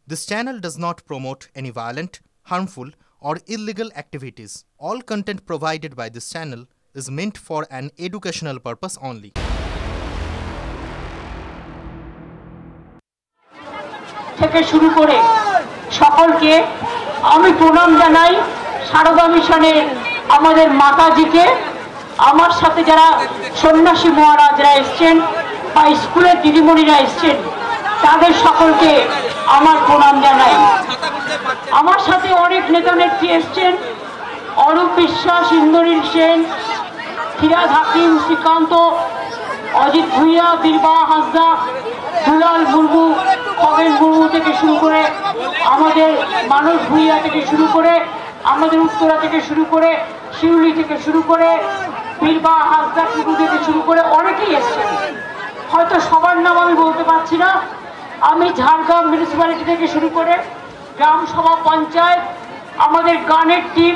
This channel does not promote any violent, harmful, or illegal activities. All content provided by this channel is meant for an educational purpose only. থেকে শুরু করে সকলকে আমি প্রণাম জানাই। সারদা মিশনের আমাদের মাতাজিকে, আমার সাথে যারা সন্ন্যাসী মহারাজরা এসেছেন বা স্কুলের দিদিমণিরা এসেছেন তাদের সকলকে আমার প্রণাম জানাই। আমার সাথে অনেক নেতা নেত্রী এসেছেন, অরূপ বিশ্বাস, ইন্দ্রনীল সেন, ফিরাদ হাকিম, শ্রীকান্ত, অজিত ভুইয়া, বীরবা হাসদা, দুলাল মুর্মু, খগেন মুর্মু থেকে শুরু করে আমাদের মানস ভুইয়া থেকে শুরু করে আমাদের উত্তরা থেকে শুরু করে শিউলি থেকে শুরু করে বীরবা হাসদা টুকু থেকে শুরু করে অনেকেই এসছেন। হয়তো সবার নাম আমি বলতে পারছি না। আমি ঝাড়গ্রাম মিউনিসিপ্যালিটি থেকে শুরু করে গ্রাম সভা, পঞ্চায়েত, আমাদের গানের টিম,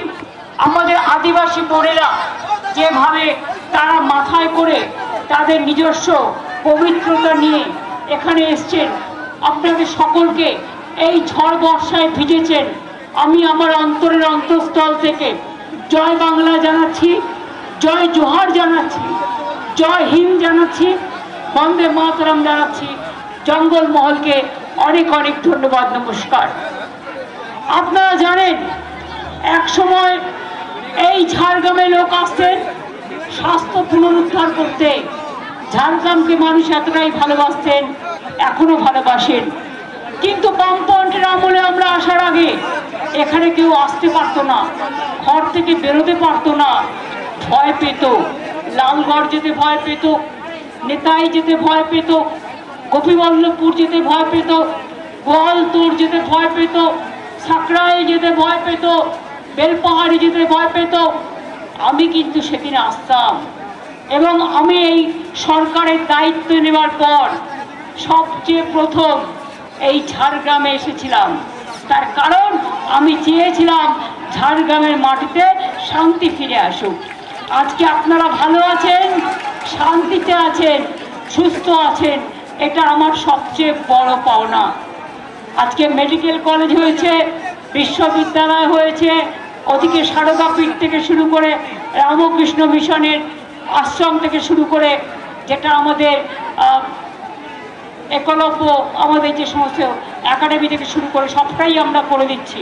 আমাদের আদিবাসী বোনেরা যেভাবে তারা মাথায় করে তাদের নিজস্ব পবিত্রতা নিয়ে এখানে এসছেন, আপনাদের সকলকে এই ঝড় বর্ষায় ভিজেছেন, আমি আমার অন্তরের অন্তঃস্থল থেকে জয় বাংলা জানাচ্ছি, জয় জোহার জানাচ্ছি, জয় হিন্দ জানাচ্ছি, বন্দে মাতরম জানাচ্ছি। জঙ্গলমহলকে অনেক অনেক ধন্যবাদ, নমস্কার। আপনারা জানেন এক সময় এই ঝাড়গ্রামে লোক আসতেন স্বাস্থ্য পুনরুদ্ধার করতে। ঝাড়গ্রামকে মানুষ এতটাই ভালোবাসতেন, এখনো ভালোবাসেন। কিন্তু বামপন্থের আমলে আমরা আসার আগে এখানে কেউ আসতে পারতো না, ঘর থেকে বেরোতে পারতো না, ভয় পেত। লালগড় যেতে ভয় পেত, নেতাই যেতে ভয় পেত, গোপীবল্লভপুর যেতে ভয় পেত, গোয়ালতোড় যেতে ভয় পেত, সাকরায় যেতে ভয় পেত, বেলপাহাড়ি যেতে ভয় পেত। আমি কিন্তু সেদিনে আসতাম এবং আমি এই সরকারের দায়িত্ব নেওয়ার পর সবচেয়ে প্রথম এই ঝাড়গ্রামে এসেছিলাম। তার কারণ আমি চেয়েছিলাম ঝাড়গ্রামের মাটিতে শান্তি ফিরে আসুক। আজকে আপনারা ভালো আছেন, শান্তিতে আছেন, সুস্থ আছেন, এটা আমার সবচেয়ে বড় পাওনা। আজকে মেডিকেল কলেজ হয়েছে, বিশ্ববিদ্যালয় হয়েছে, ওদিকে সারদা পীঠ থেকে শুরু করে রামকৃষ্ণ মিশনের আশ্রম থেকে শুরু করে যেটা আমাদের একলব্য, আমাদের যে সমস্ত একাডেমি থেকে শুরু করে সবটাই আমরা করে দিচ্ছি।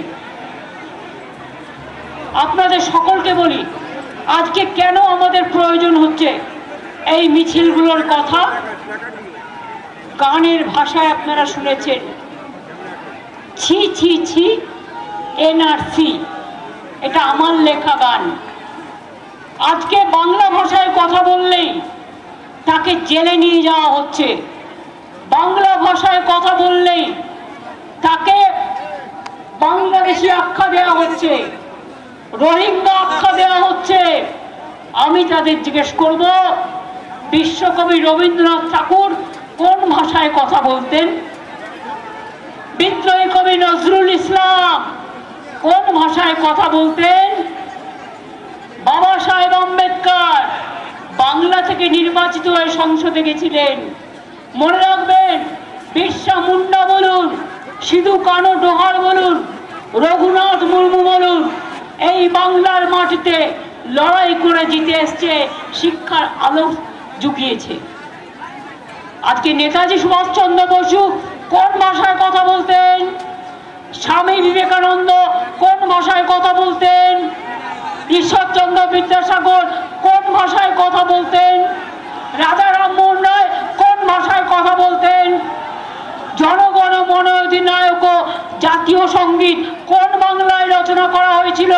আপনাদের সকলকে বলি আজকে কেন আমাদের প্রয়োজন হচ্ছে এই মিছিলগুলোর কথা। গানের ভাষায় আপনারা শুনেছেন, ছি ছি ছি এনআরসি, এটা আমার লেখা গান। আজকে বাংলা ভাষায় কথা বললেই তাকে জেলে নিয়ে যাওয়া হচ্ছে, বাংলা ভাষায় কথা বললেই তাকে বাংলাদেশি আখ্যা দেওয়া হচ্ছে, রোহিঙ্গা আখ্যা দেওয়া হচ্ছে। আমি তাদের জিজ্ঞেস করব, বিশ্বকবি রবীন্দ্রনাথ ঠাকুর কোন ভাষায় কথা বলতেন? বিদ্রোহী কবি নজরুল ইসলাম কোন ভাষায় কথা বলতেন? বাবা সাহেব আম্বেদকর বাংলা থেকে নির্বাচিত হয়ে সংসদে গেছিলেন। মনে রাখবেন, বিরসা মুন্ডা বলুন, সিধু কানু ডোহার বলুন, রঘুনাথ মুর্মু বলুন, এই বাংলার মাটিতে লড়াই করে জিতে এসছে, শিক্ষার আলো জুগিয়েছে। আজকে নেতাজি সুভাষচন্দ্র বসু কোন ভাষায় কথা বলতেন? স্বামী বিবেকানন্দ কোন ভাষায় কথা বলতেন? ঈশ্বরচন্দ্র বিদ্যাসাগর কোন ভাষায় কথা বলতেন? রাজা রামমোহন রায় কোন ভাষায় কথা বলতেন? জনগণ মন অধিনায়ক জাতীয় সঙ্গীত কোন বাংলায় রচনা করা হয়েছিল?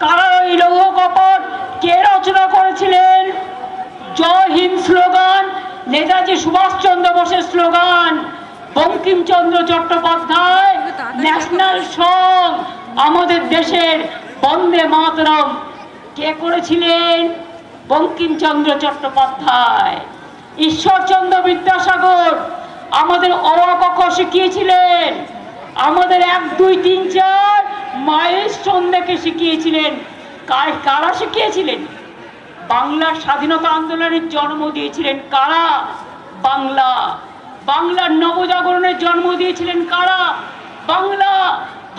কারা ওই লৌহ কপট কে রচনা করেছিলেন? জয় হিন্দ স্লোগান নেতাজি সুভাষচন্দ্র বোসের slogan. Bankimchandra Chattopadhyay national song আমাদের দেশের বন্দে মাতরম কে করেছিলেন? বঙ্কিমচন্দ্র চট্টোপাধ্যায়। ঈশ্বরচন্দ্র বিদ্যাসাগর আমাদের অ আ ক খ শিখিয়েছিলেন, আমাদের 1 2 3 4 মাইলস্টোন দেখে শিখিয়েছিলেন। কারা শিখিয়েছিলেন? বাংলার স্বাধীনতা আন্দোলনের জন্ম দিয়েছিলেন কারা? বাংলা। বাংলার নবজাগরণের জন্ম দিয়েছিলেন কারা? বাংলা।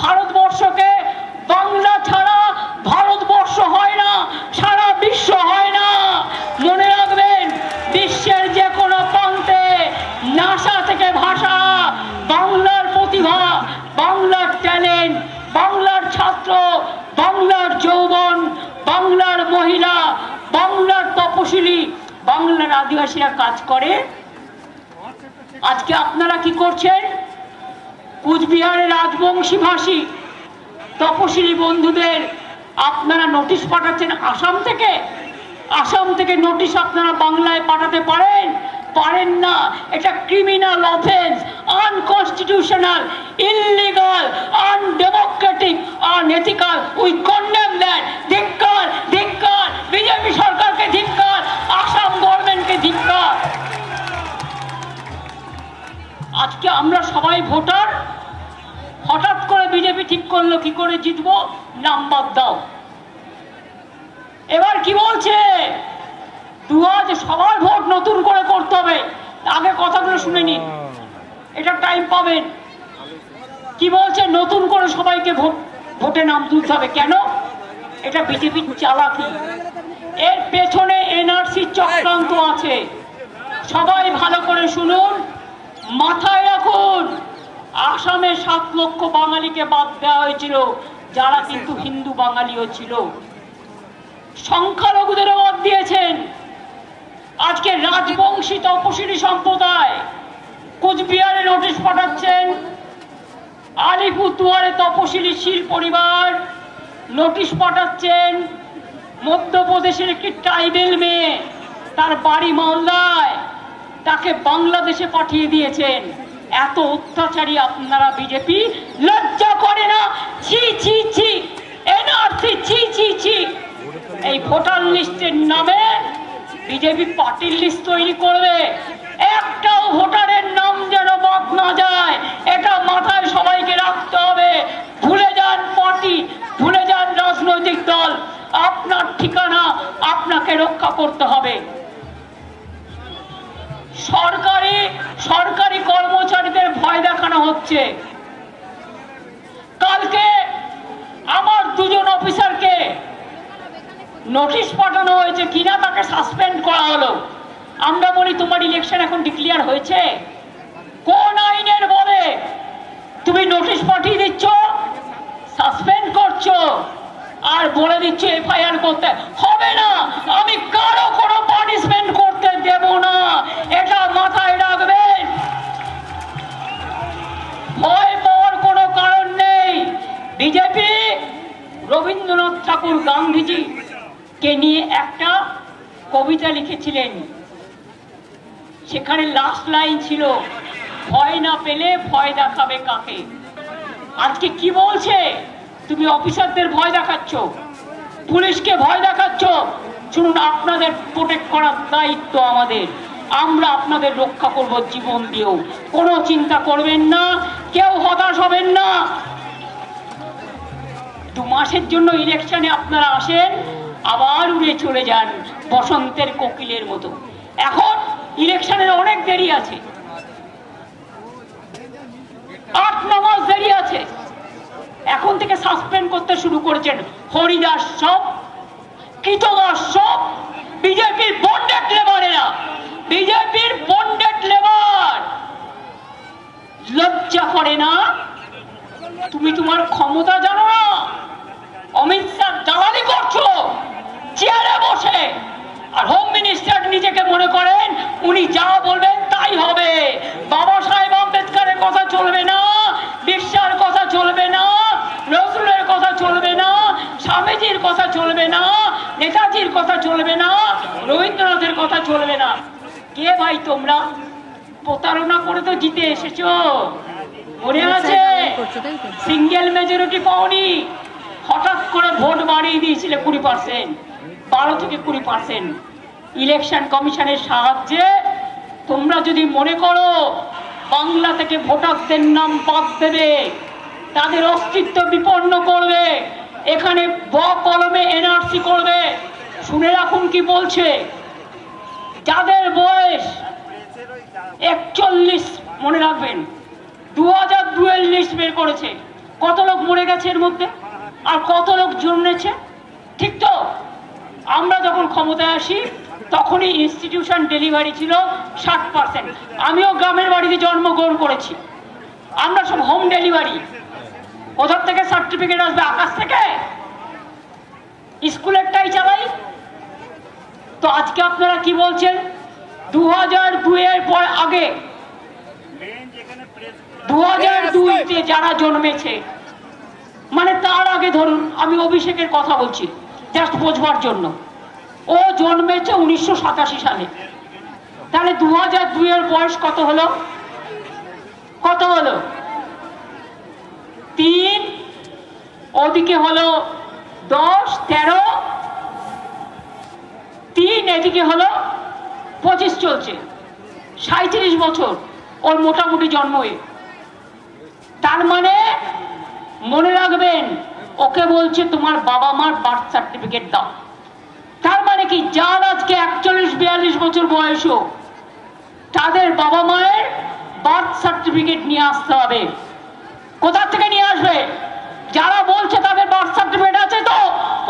ভারতবর্ষকে বাংলা ছাড়া ভারতবর্ষ হয় না, সারা বিশ্ব হয় না। মনে রাখবেন, বিশ্বের যে কোনো প্রান্তে নাসা থেকে ভাষা, বাংলার প্রতিভা, বাংলার ট্যালেন্ট, বাংলার ছাত্র, বাংলার যৌবন, বাংলার মহিলা, বাংলার তপশিলি, বাংলার আদিবাসীরা কাজ করে। আজকে আপনারা কি করছেন? কুচবিহারের রাজবংশী ভাষী তপশিলি বন্ধুদের আপনারা নোটিশ পাঠাচ্ছেন আসাম থেকে। আসাম থেকে নোটিশ আপনারা বাংলায় পাঠাতে পারেন? পারেন না। এটা criminal offence, unconstitutional, illegal, undemocratic, unethical. We condemn that. ধিক্কার, ধিক্কার, বিজেপি সরকারকে ধিক্কার, আসাম গভর্নমেন্টকে ধিক্কার। আজকে আমরা সবাই ভোটার। হঠাৎ করে বিজেপি ঠিক করলো কি করে জিতবো, নাম্বার দাও। এবার কি বলছে? আজ সবার ভোট নতুন করে করতে হবে। আগে কথাগুলো শুনে নিন, এটা টাইম পাবেন। কি বলছে? নতুন করে সবাইকে ভোটে নাম তুলতে হবে। কেন? এটা বিজেপির চালাকি। এর পেছনে এনআরসি চক্রান্ত আছে। সবাই ভালো করে শুনুন, মাথায় রাখুন। আসামে 7 লক্ষ বাঙালিকে বাদ দেওয়া হয়েছিল, যারা কিন্তু হিন্দু বাঙালিও ছিল। সংখ্যালঘুদেরও বাদ দিয়েছেন। আজকে রাজবংশী তপশিলি সম্প্রদায় কুচবিহারে নোটিশ পাঠাচ্ছেন। আলিপুরদুয়ারে তপশিলি শীল পরিবার নোটিশ পাঠাচ্ছেন। মধ্যপ্রদেশের একটি ট্রাইবেল মেয়ে, তার বাড়ি মালদায়, তাকে বাংলাদেশে পাঠিয়ে দিয়েছেন। এত অত্যাচারী আপনারা বিজেপি, লজ্জা করে না? ছি ছি ছি, এনআরসি, ছি ছি ছি। এই ভোটার লিস্টের নামে বিজেপি পার্টির লিস্ট তৈরি করবে। একটাও ভোটারের নাম যেন বাদ না যায়, এটা মাথায় সবাইকে রাখতে হবে। ভুলে যান পার্টি, ভুলে যান রাজনৈতিক দল। আপনার ঠিকানা আপনাকে রক্ষা করতে হবে। সরকারি কর্মচারীদের ভয় দেখানো হচ্ছে। কালকে আমার 2 জন অফিসারকে নোটিশ পাঠানো হয়েছে কিনা, তাকে সাসপেন্ড করা হলো। আমরা বলি, তোমার ইলেকশন এখন ডিক্লেয়ার হয়েছে? কোন আইনের বলে তুমি নোটিশ পাঠিয়ে দিচ্ছ, সাসপেন্ড করছো, আর বলে দিচ্ছ এফআইআর করতে হবে না? আমি কারো কোনো পানিশমেন্ট করতে দেব না, এটা মাথায় রাখবেন। ভয় পাওয়ার কোনো কারণ নেই। বিজেপি রবীন্দ্রনাথ ঠাকুর গান্ধীজি কে নিয়ে একটা কবিতা লিখেছিলেন। সেখানে লাস্ট লাইন ছিল, ভয় না পেলে ভয় দেখাবে কাকে। আজকে কি বলছে? তুমি অফিসারদের ভয় দেখাচ্ছ, পুলিশকে ভয় দেখাচ্ছ। শুনুন, আপনাদের প্রোটেক্ট করার দায়িত্ব আমাদের। আমরা আপনাদের রক্ষা করব জীবন দিয়েও। কোনো চিন্তা করবেন না, কেউ হতাশ হবেন না। 2 মাসের জন্য ইলেকশনে আপনারা আসেন, আবার উড়ে চলে যান বসন্তের কোকিলের মতো। এখন ইলেকশনের অনেক দেরি আছে, 8-9 মাস দেরি আছে। এখন থেকে সাসপেন্ড করতে শুরু করেছেন হরিদাস সব, কীটদাস সব, বিজেপির বন্ডেড লেবারেরা, বিজেপির বন্ডেড লেবার। লজ্জা করে না? তুমি তোমার ক্ষমতা জানো না? অমিত শাহ দালালি করছো চেয়ারে বসে, আর হোম মিনিস্টার নিজেকে মনে করেন উনি যা বলবেন তাই হবে। বাবা সাহেব আম্বেদকরের কথা চলবে না, বিরসার কথা চলবে না, নজরুলের কথা চলবে না, স্বামীজির কথা চলবে না, নেতাজির কথা চলবে না, রবীন্দ্রনাথের কথা চলবে না। কে ভাই তোমরা? প্রতারণা করে তো জিতে এসেছো, মনে আছে? সিঙ্গেল মেজরিটি পাওনি, হঠাৎ করে ভোট বাড়িয়ে দিয়েছিলে 20%, 12 থেকে 20%। ইলেকশন কমিশনের সাহায্যে তোমরা যদি মনে করো বাংলা থেকে ভোটারদের নাম বাদ দেবে, তাদের অস্তিত্ব বিপন্ন করবে, এখানে কলমে এনআরসি করবে, শুনে রাখুন কি বলছে। যাদের বয়স 41 মনে রাখবেন 2002 লিস্ট বের করেছে। কত লোক মরে গেছে এর মধ্যে, আর কত লোক জন্মেছে, ঠিক তো? আমরা যখন ক্ষমতায় আসি তখনই ইনস্টিটিউশন ডেলিভারি ছিল 60%। আমিও গ্রামের বাড়িতে জন্মগ্রহণ করেছি। আমরা সব হোম ডেলিভারি। কোথা থেকে সার্টিফিকেট আসবে? আকাশ থেকে? স্কুলেরটাই চালাই। তো আজকে আপনারা কি বলছেন 2002 এর পর আগে 2002-তে যারা জন্মেছে, মানে তার আগে ধরুন, আমি অভিষেকের কথা বলছি জাস্ট বোঝবার জন্য, ও জন্মেছে 1987 সালে, তাহলে 2002 এর বয়স কত হলো? কত হলো? 3, ওদিকে হলো 10, 13, 3 এদিকে হলো 25 চলছে, 37 বছর ওর মোটামুটি জন্মে। তার মানে মনে রাখবেন, ওকে বলছে তোমার বাবা মার বার্থ সার্টিফিকেট দাও। তার মানে কি, যার আজকে 41-42 বছর বয়স, তাদের বাবা মায়ের বার্থ সার্টিফিকেট নিয়ে আসতে হবে। কোথা থেকে নিয়ে আসবে? যারা বলছে তাদের বার্থ সার্টিফিকেট আছে তো,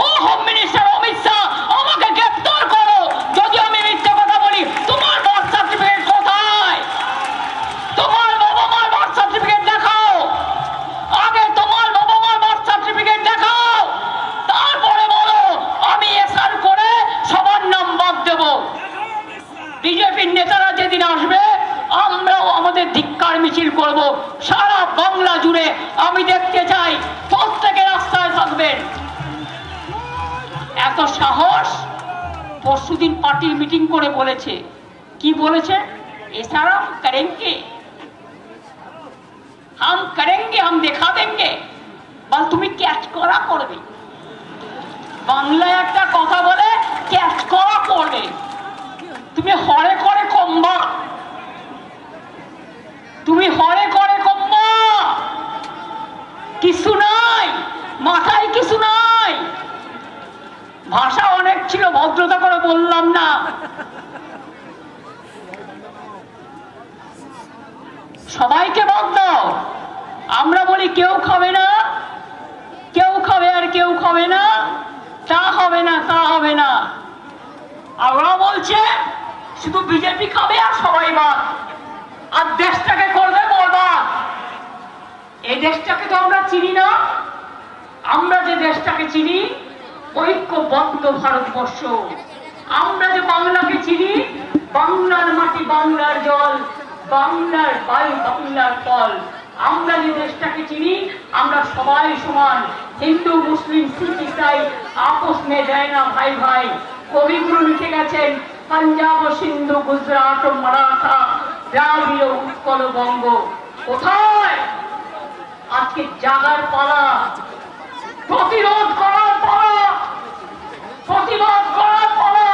ও হোম মিনিস্টার অমিত শাহ, আমাকে গ্রেফতার করো যদি আমি মিথ্যে কথা বলি। তোমার বার্থ সার্টিফিকেট কোথায়? তোমার বাবা মার বার্থ সার্টিফিকেট দেখাও। আগে তোমার বাবা মার বার্থ সার্টিফিকেট দেখাও, তারপরে বলো আমি এসআর করে সবার নাম বাদ দেব। বিজেপির নেতারা যেদিন আসবে আমরাও আমাদের ধিক্কার মিছিল করব সারা বাংলা জুড়ে। আমি দেখতে চাই প্রত্যেকে রাস্তায় থাকবেন। এত সাহস! পরশুদিন পার্টির মিটিং করে বলেছে, কি বলেছে? এছাড়া করেঙ্গে, হাম করেঙ্গে, হাম দেখা দেঙ্গে। বল তুমি ক্যাচ করা করবে। বাংলায় একটা কথা বলে, ক্যাচ করা করবে। তুমি হরে করে কমবা, তুমি হরে করে কমবা। কিছু নাই, মাথায় কিছু নাই। ভাষা অনেক ছিল, ভদ্রতা করে বললাম না। সবাইকে বাদ দাও। আমরা বলি কেউ খাবে না, কেউ খাবে আর কেউ খাবে না, তা হবে না, তা হবে না। আর ওরা বলছে শুধু বিজেপি খাবে আর সবাই বাদ, আর দেশটাকে করবে বরবাদ। এই দেশটাকে তো আমরা চিনি না। আমরা যে দেশটাকে চিনি ঐক্যবদ্ধ ভারতবর্ষ। আমরা যে বাংলাকে চিনি, বাংলার মাটি, বাংলার জল, বাংলার বায়ু, বাংলার ফল। আমরা যে দেশটাকে চিনি, আমরা সবাই সমান। হিন্দু, মুসলিম, শিখ, ইসাই আপস মে যায় না ভাই ভাই। কবিগুরু লিখে গেছেন, পাঞ্জাব, সিন্ধু, গুজরাট, মারাঠা, দ্রাবিড়, উৎকল, বঙ্গ। কোথায়? আজকে জাগার পালা, প্রতিরোধ করার পালা, প্রতিবাদ করার পালা।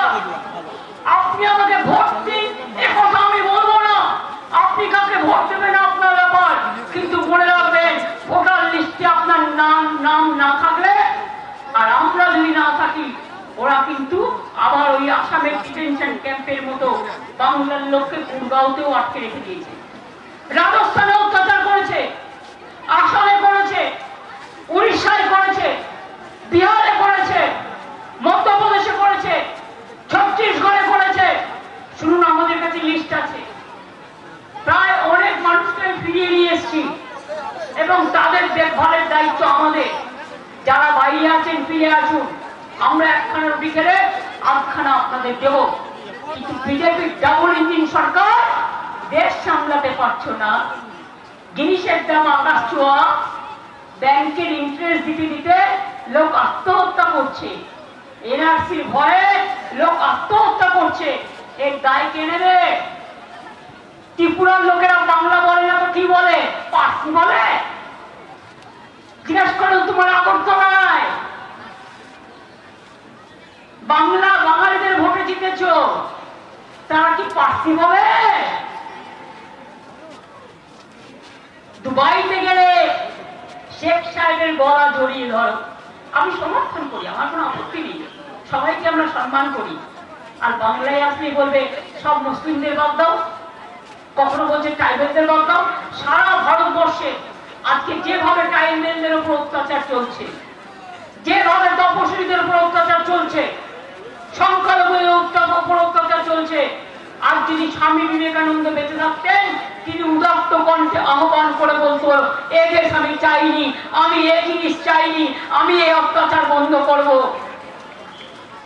আপনি আমাকে ভোট দিন এ কথা আমি বলবো না, আপনি কাকে ভোট দেবেন আপনার ব্যাপার। কিন্তু মনে রাখবেন, ভোটার লিস্টে আপনার নাম না থাকলে, আর আমরা যদি না থাকি, ওরা কিন্তু আবার ওই আসামের ডিটেনশন ক্যাম্পের মতো বাংলার লোককে গুরগাঁওতেও আটকে রেখে দিয়েছে। রাজস্থানে অত্যাচার করেছে, আসামে করেছে, উড়িষ্যায় করেছে, বিহারে করেছে, মধ্যপ্রদেশে করেছে, ছত্তিশগড়ে করেছে। শুনুন, আমাদের কাছে লিস্ট আছে। প্রায় অনেক মানুষকে ফিরিয়ে নিয়ে এসেছি এবং তাদের দেখভালের দায়িত্ব আমাদের। যারা বাইরে আছেন ফিরে আসুন, আমরা একখানা রুটি খেলে আধখানা আপনাদের দেব। কিন্তু বিজেপির ডাবল ইঞ্জিন সরকার দেশ সামলাতে পারছো না। জিনিসের দাম আকাশ ছোঁয়া, ব্যাংকের ইন্টারেস্ট দিতে দিতে লোক আত্মহত্যা করছে, এনআরসির ভয়ে লোক আত্মহত্যা করছে। এর দায় কে নেবে? ত্রিপুরার লোকেরা বাংলা বলে না তো কি বলে? পার্সি বলে। জিজ্ঞেস করো তোমার আগরতলায় বাংলা বাঙালিদের ভোটে জিতেছ, তারা কি পার্সি বলে? দুবাইতে গেলে শেখ সাহেবের গলা জড়িয়ে ধরো। আমি সমর্থন করি, আমার কোনো আপত্তি নেই, সবাইকে আমরা সম্মান করি। আর বাংলায় আসলে বলবে সব মুসলিমদের বাদ দাও। কখনো বলছে ট্রাইবেলদের বদনাম। সারা ভারতবর্ষে আজকে যেভাবে ট্রাইবেলদের উপর অত্যাচার চলছে, যেভাবে তপশিলীদের উপর অত্যাচার চলছে, সংখ্যালঘুদের উপর অত্যাচার চলছে, আর যদি স্বামী বিবেকানন্দ বেঁচে থাকতেন তিনি উদাত্ত কণ্ঠে আহ্বান করে বলতো, এ দেশ আমি চাইনি, আমি এই জিনিস চাইনি, আমি এই অত্যাচার বন্ধ করব।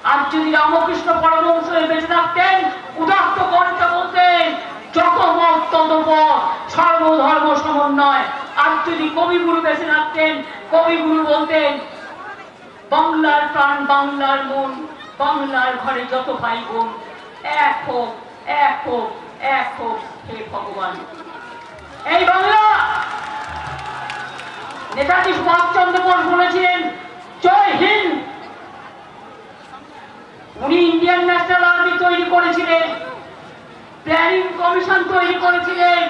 আর যদি রামকৃষ্ণ পরমহংস বেঁচে থাকতেন উদাত্ত কণ্ঠে বলতেন, যত মত তত পথ, সর্বধর্ম সমন্বয়। আর যদি কবিগুরু বেঁচে থাকতেন কবিগুরু বলতেন, বাংলার প্রাণ বাংলার মন, বাংলার ঘরে যত ভাই বোন, এক হোক এক হোক এক হোক হে ভগবান। এই বাংলা নেতাজি সুভাষচন্দ্র বোস বলেছিলেন জয় হিন্দ। উনি ইন্ডিয়ান ন্যাশনাল আর্মি তৈরি করেছিলেন, প্ল্যানিং কমিশন তৈরি করেছিলেন।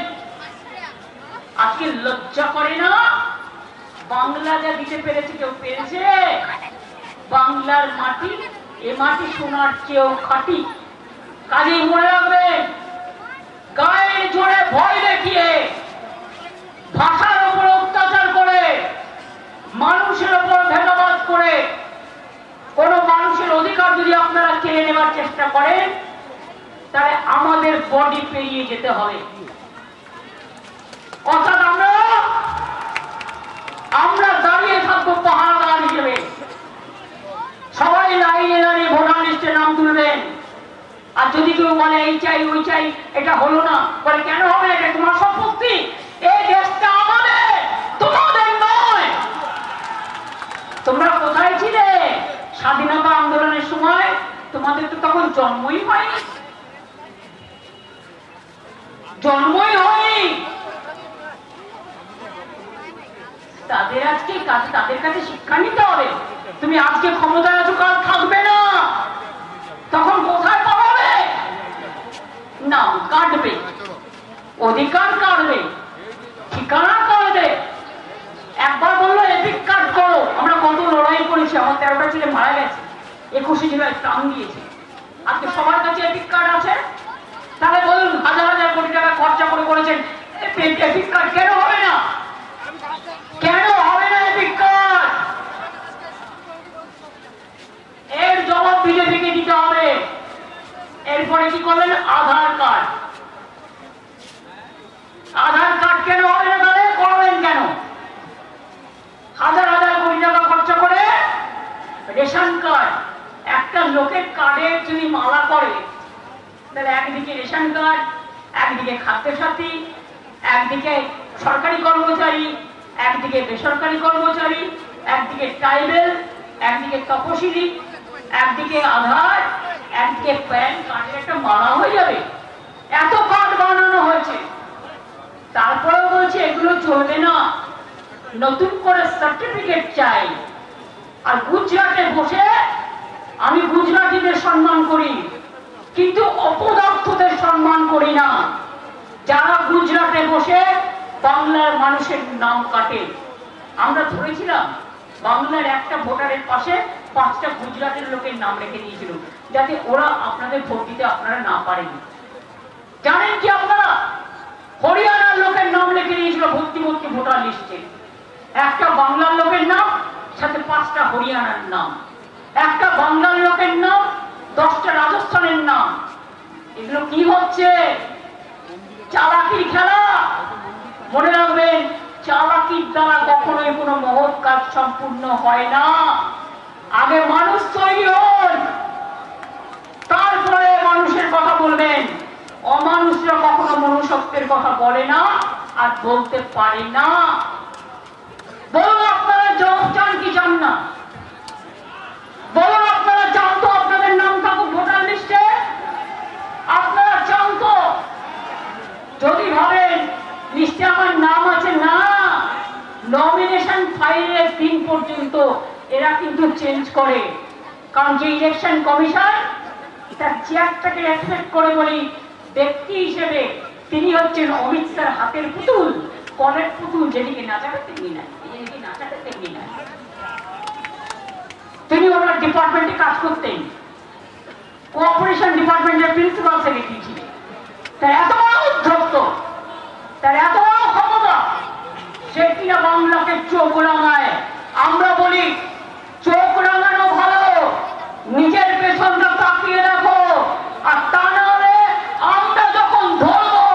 আজকে লজ্জা করে না? বাংলা যা দিতে পেরেছে কেউ পেরেছে? বাংলার মাটি, এ মাটি সোনার চেয়েও খাঁটি। কাজেই মনে রাখবেন, গায়ের জোরে ভয় দেখিয়ে, ভাষার উপর অত্যাচার করে, মানুষের উপর ভেদাভেদ করে কোন মানুষের অধিকার যদি আপনারা কেড়ে নেওয়ার চেষ্টা করেন, তাহলে আমাদের বডি পেরিয়ে যেতে হবে। অর্থাৎ আমরা দাঁড়িয়ে থাকবো পাহারাদার হিসেবে। সবাই লাইনে দাঁড়িয়ে ভোটার লিস্টে নাম তুলবেন। আর যদি কেউ বলে এই চাই ওই চাই, এটা হলো না, বলে কেন হবে? এটা তোমার সম্পত্তি, এই দেশটা আমাদের, তোমাদের নয়। তোমরা কোথায় ছিলে স্বাধীনতা আন্দোলনের সময়? তোমাদের তো তখন জন্মই হয়নি, জন্মই হয়নি। তাদের আজকে তাদের কাছে শিক্ষা নিতে হবে। তুমি আজকে ক্ষমতায় আছো, কাজ থাকবে না, তখন কোথায় পাবে? নাম কাটবে, অধিকার কাটবে, ঠিকানা কাটবে। একবার বললো এপিক কার্ড করো, আমরা কত লড়াই করেছি, আমার 13টা ছেলে মারা গেছে, 21শে জুলাই প্রাণ দিয়েছে। আজকে সবার কাছে এপিক কার্ড আছে। তাহলে বলুন, হাজার হাজার কোটি টাকা খরচা করে করেছেন, এপিক কার্ড কেন হবে না? কেন হবে না এপিক কার্ড? এর জবাব বিজেপিকে দিতে হবে। এরপরে কি করলেন? আধার কার্ড। আধার কার্ড কেন হবে না? তাহলে করবেন কেন? হাজার হাজার কোটি টাকা খরচা করে রেশন কার্ড। একটা লোকের কার্ডে যদি মালা করে, তাহলে একদিকে রেশন কার্ড, একদিকে খাদ্যসাথী, একদিকে সরকারি কর্মচারী, একদিকে বেসরকারি কর্মচারী, একদিকে ট্রাইবেল, একদিকে তপশিলি, একদিকে আধার, একদিকে প্যান কার্ডের একটা মালা হয়ে যাবে। এত কার্ড বানানো হয়েছে, তারপরেও বলছে এগুলো চলবে না, নতুন করে সার্টিফিকেট চাই। আর গুজরাটে বসে আমি গুজরাটিদের সম্মান করি, কিন্তু অপদার্থদের সম্মান করি না, যারা গুজরাটে বসে বাংলার মানুষের নাম কাটে। আমরা ধরেছিলাম বাংলার একটা ভোটারের পাশে 5টা গুজরাটের লোকের নাম রেখে দিয়েছিল, যাতে ওরা আপনাদের ভোট দিতে আপনারা না পারেন। জানেন কি আপনারা, হরিয়ানার লোকের নাম লিখে দিয়েছিল ভর্তি ভোটার লিস্টে। একটা বাংলার লোকের নাম, সাথে 5টা হরিয়ানার নাম। একটা বাংলার লোকের নাম, 10টা রাজস্থানের নাম। এগুলো কি হচ্ছে? চালাকির খেলা। মনে রাখবেন, চালাকির দ্বারা কখনোই কোনো মহৎ কাজ সম্পূর্ণ হয় না। আগে মানুষ তৈরি হন, তারপরে মানুষের কথা বলবেন। অমানুষরা কখনো মনুষ্যত্বের কথা বলে না আর বলতে পারে না। বলুন আপনারা জব চান কি চান না? বলুন আপনারা চান তো আপনাদের নাম থাকুক ভোটার লিস্টে? আপনারা চান তো? যদি ভাবেন লিস্টে আমার নাম আছে, না, নমিনেশন ফাইলের দিন পর্যন্ত এরা কিন্তু চেঞ্জ করে। কারণ যে ইলেকশন কমিশন তার চেয়ারটাকে রেসপেক্ট করে বলি, ব্যক্তি হিসেবে তিনি হচ্ছেন অমিত শাহর হাতের পুতুল, কলের পুতুল, যেদিকে নাচাতে তেমনি নাই, যেদিকে নাচাতে তেমনি নাই। তিনি ওনার ডিপার্টমেন্টে কাজ করতেন, কোঅপারেশন ডিপার্টমেন্টের প্রিন্সিপাল সেক্রেটারি ছিলেন। তার এত বড় উদ্ধত্ত, তার এত বড় ক্ষমতা, সে কিনা বাংলাকে চোখ রাঙায়। আমরা বলি চোখ রাঙানো ভালো, নিজের পেছনটা তাকিয়ে রাখো। আর তা না হলে আমরা যখন ধরবো,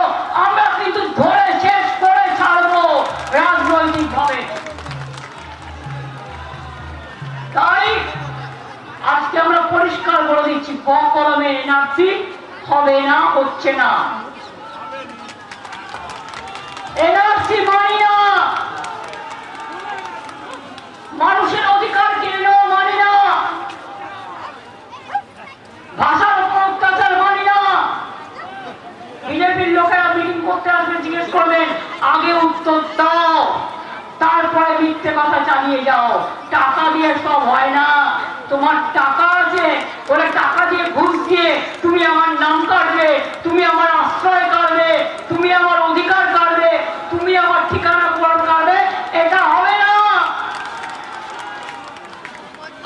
আমরা কিন্তু ধরে শেষ করে ছাড়বো রাজনৈতিক ভাবে। তাই আজকে আমরা পরিষ্কার বলে দিচ্ছি, কলমে এনআরসি হবে না, হচ্ছে না। এনআরসি মানি না, মানুষের অধিকার কেড়েও মানি না, ভাষার উপর অত্যাচার মানি না। বিজেপির লোকেরা মিটিং করতে আসবে, জিজ্ঞেস করবেন আগে উত্তর দাও, তারপরে মিথ্যে কথা চালিয়ে যাও। টাকা দিয়ে সব হয় না। তোমার টাকা আছে, ওরা টাকা দিয়ে ঘুষ দিয়ে তুমি আমার নাম কাটবে, তুমি আমার আশ্রয় কাটবে, তুমি আমার অধিকার কাটবে, তুমি আমার ঠিকানা পূরণ কাটবে, এটা হবে না।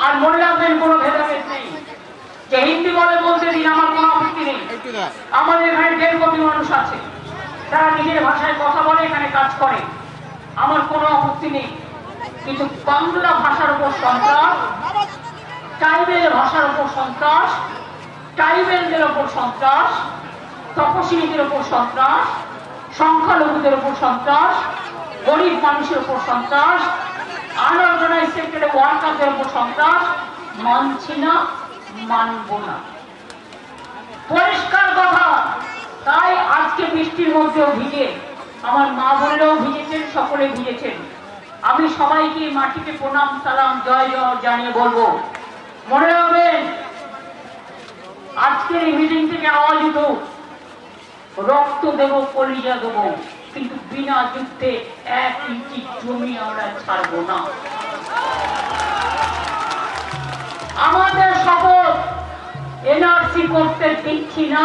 আর মনে রাখবেন কোনো ভেদাভেদ নেই, যে হিন্দি বলে বলতে দিন, আমার কোনো আপত্তি নেই। আমাদের এখানে 1.5 কোটি মানুষ আছে, তারা নিজের ভাষায় কথা বলে, এখানে কাজ করে, আমার কোনো আপত্তি নেই। কিন্তু বাংলা ভাষার উপর সন্ত্রাস, ট্রাইবেল ভাষার উপর সন্ত্রাস, ট্রাইবেলদের উপর সন্ত্রাস, তপশিলীদের উপর সন্ত্রাস, সংখ্যালঘুদের উপর সন্ত্রাস, গরিব মানুষের উপর সন্ত্রাস, আনঅর্গানাইজড সেক্টরে ওয়ার্কারদের উপর সন্ত্রাস মানছি না, মানব না। পরিষ্কার কথা। তাই আজকে বৃষ্টির মধ্যেও ভিজে, আমার মা বোনেরাও ভিজেছেন, সকলে ভিজেছেন। আমি সবাইকে মাটিতে প্রণাম, সালাম, জয় জয় জানিয়ে বলবো, মনে রাখবেন আজকের এই মিটিং থেকে আওয়াজ উঠুক, রক্ত দেব, কলিজা দেব, কিন্তু বিনা যুদ্ধে 1 ইঞ্চি জমি আমরা ছাড়বো না। আমাদের শপথ, এনআরসি করতে দিচ্ছি না,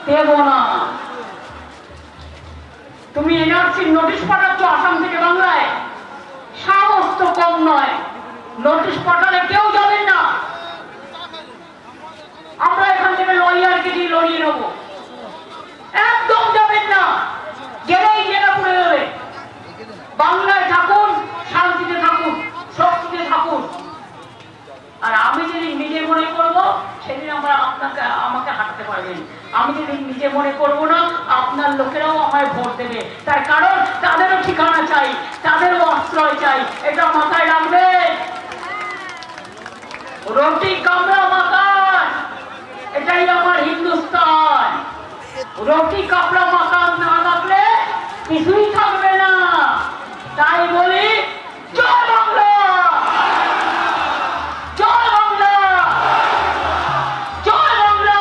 দেব না। তুমি এনআরসির নোটিশ পাঠাচ্ছ আসাম থেকে বাংলায়, সাহস তো কম নয়। নোটিশ পাঠালে কেউ যাবেন না, আমরা এখান থেকে লয়ারকে দিয়ে লড়িয়ে নেব, একদম যাবেন না। গেলেই জেলা পড়ে যাবে। বাংলায় থাকুন, শান্তিতে থাকুন, শক্তিতে থাকুন। আর আমি যেদিন নিজে মনে করবো, সেদিন আমরা আমাকে হাঁটাতে পারবেন। আমি যেদিন নিজে মনে করবো না, আপনার লোকেরাও আমায় ভোট দেবে। তার কারণ তাদেরও ঠিকানা চাই, তাদেরও আশ্রয় চাই, এটা মাথায় রাখবেন। রুটি কামড়া মাকান, এটাই আমার হিন্দুস্তান। রুটি কামড়া মাকান না থাকলে কিছুই থাকবে না। তাই বলি, জয় বাংলা, জয় বাংলা, জয় বাংলা,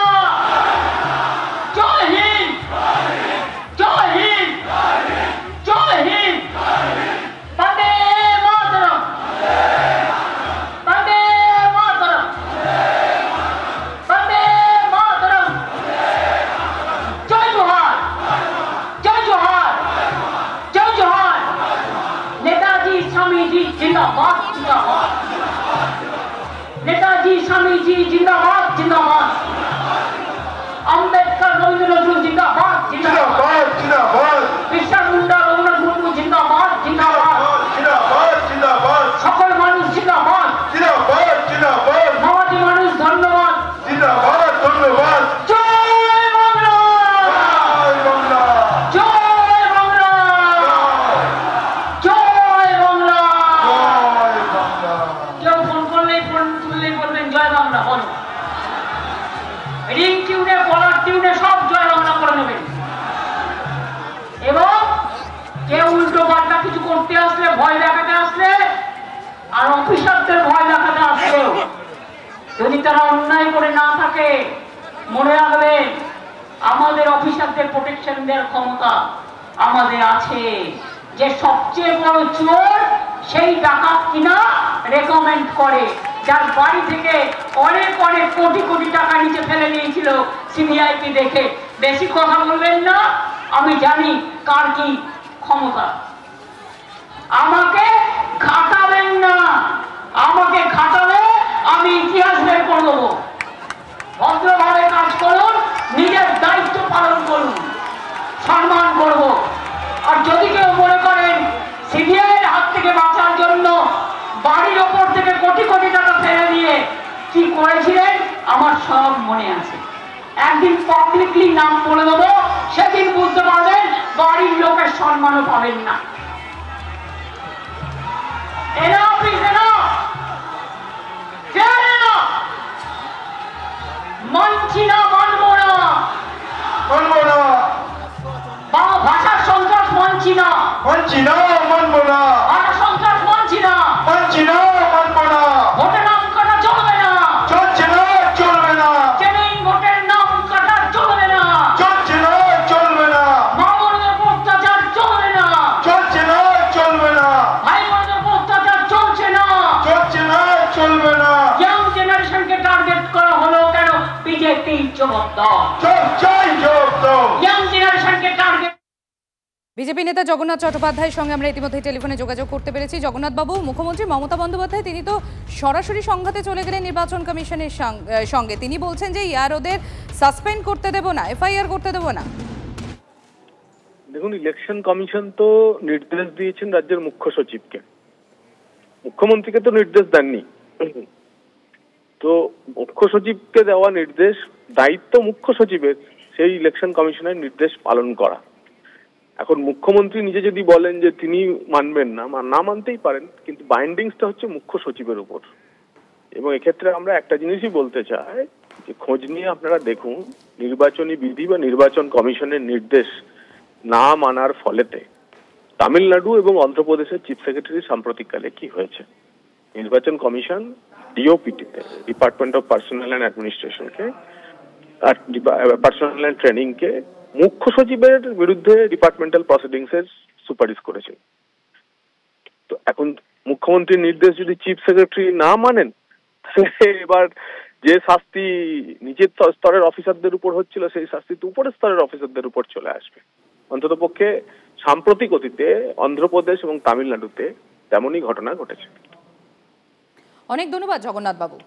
জয় হিন্দ, জয় হিন্দ, জয় হিন্দ। বন্দে মাতরম, বন্দে মাতরম, বন্দে মাতরম। জয় জোহার, জয় জোহার, জয় জোহার। নেতাজি স্বামীজি জিন্দাবাদ, জিন্দাবাদ। নেতাজি স্বামীজি জিন্দাবাদ, জিন্দাবাদ। আম্বেদকর রবীন্দ্র নজরুল জিন্দাবাদ, জিন্দাবাদ, জিন্দাবাদ। বিরসা মুন্ডা রঘুনাথ মুর্মু জিন্দাবাদ, জিন্দাবাদ, জিন্দাবাদ, জিন্দাবাদ। সকল মানুষ জিন্দাবাদ, জিন্দাবাদ, জিন্দাবাদ। মামাটি মানুষ ধন্যবাদ, জিন্দাবাদ, ধন্যবাদ। জয় বাংলা, জয় বাংলা, জয় বাংলা, জয় বাংলা, জয় বাংলা। কেউ ফোন করলেই ফোন তুললেই বলবেন জয় বাংলা, বলো। রিং টিউনে, কলার টিউনে সব জয় বাংলা করে নেবেন। এবং কেউ উল্টো পাল্টা কিছু করতে আসলে, ভয় দেখাতে আসলে, আর অফিসারদের ভয় দেখাতে আসলেও যদি তারা অন্যায় করে না থাকে, মনে রাখবেন আমাদের অফিসারদের প্রোটেকশন দেওয়ার ক্ষমতা আমাদের আছে। যে সবচেয়ে বড় চোর সেই ডাকাত কিনা রেকমেন্ড করে, যার বাড়ি থেকে অনেক অনেক কোটি কোটি টাকা নিচে ফেলে নিয়েছিল সিবিআইকে দেখে। বেশি কথা বলবেন না, আমি জানি কার কি ক্ষমতা। আমাকে ঘাটাবেন না, আমাকে ঘাটালে আমি ইতিহাস বের করে দেবো। ভদ্রভাবে কাজ করুন, নিজের দায়িত্ব পালন করুন। সম্মান করব। আর যদি কেউ মনে করেন সিবিআই এর হাত থেকে বাঁচার জন্য বাড়ির ওপর থেকে কোটি কোটি টাকা ফেলে দিয়ে কি করেছিলেন আমার সব মনে আছে। একদিন পাবলিকলি নাম বলে দেবো, সেদিন বুঝতে পারবেন বাড়ির লোকের সম্মানও পাবেন না। মানছি না, মানবো না, মানবো না, ভাষার সন্ত্রাস মানছি না, মানছি না, মানবো না, ভাষা সন্ত্রাস মানছি না, মানছি না, মানবো না, ভোটের নাম কাটা চলবে না, চলছে না, চলবে না, ট্রেনিং ভোটের নাম কাটা চলবে না, চলছে না, চলবে না, মা বোনদের উপর অত্যাচার চলবে না, চলছে না, চলবে না, ভাই বোনদের উপর অত্যাচার চলছে না, চলছে না, চলবে না, ইয়াং জেনারেশনকে টার্গেট করা হলো কেন? বিজেপি জবাব দাও, চাই জবাব দাও, ইয়াং জেনারেশনকে টার্গেট। বিজেপি নেতা জগন্নাথ চট্টোপাধ্যায়ের সঙ্গে আমরা ইতিমধ্যে টেলিফোনে যোগাযোগ করতে পেরেছি। জগন্নাথ বাবু, মুখ্যমন্ত্রী মমতা বন্দ্যোপাধ্যায় তিনি তো সরাসরি সংঘাতে চলে গেলেন নির্বাচন কমিশনের সঙ্গে। তিনি বলছেন যে ওদের সাসপেন্ড করতে দেব না, এফআইআর করতে দেব না। দেখুন, ইলেকশন কমিশন তো নির্দেশ দিয়েছেন রাজ্যের মুখ্য সচিবকে, মুখ্যমন্ত্রীকে তো নির্দেশ দেননি। তো মুখ্য সচিবকে দেওয়া নির্দেশ, দায়িত্ব মুখ্য সচিবের সেই ইলেকশন কমিশনের নির্দেশ পালন করা। এখন মুখ্যমন্ত্রী নিজে যদি বলেন যে তিনি মানবেন না, না মানতেই পারেন, কিন্তু বাইন্ডিংসটা হচ্ছে মুখ্য সচিবের উপর। এবং এক্ষেত্রে আমরা একটা জিনিসই বলতে চাই যে খোঁজ নিয়ে আপনারা দেখুন, নির্বাচনী বিধি বা নির্বাচন কমিশনের নির্দেশ না মানার ফলেতে তামিলনাড়ু এবং অন্ধ্রপ্রদেশের চিফ সেক্রেটারি সাম্প্রতিককালে কি হয়েছে। নির্বাচন কমিশন ডিওপিটিতে, ডিপার্টমেন্ট অফ পার্সোনাল অ্যান্ড অ্যাডমিনিস্ট্রেশনকে আর পার্সোনাল অ্যান্ড ট্রেনিংকে মুখ্য সচিবের বিরুদ্ধে ডিপার্টমেন্টাল প্রসিডিংস এর সুপারিশ করেছেন। তো এখন মুখ্যমন্ত্রীর নির্দেশ যদি চিফ সেক্রেটারি না মানেন, তাহলে এবার যে শাস্তি নিচের স্তরের অফিসারদের উপর হচ্ছিল, সেই শাস্তি তো উপরের স্তরের অফিসারদের উপর চলে আসবে। অন্তত পক্ষে সাম্প্রতিক অতীতে অন্ধ্রপ্রদেশ এবং তামিলনাড়ুতে তেমনই ঘটনা ঘটেছে। অনেক ধন্যবাদ জগন্নাথ বাবু।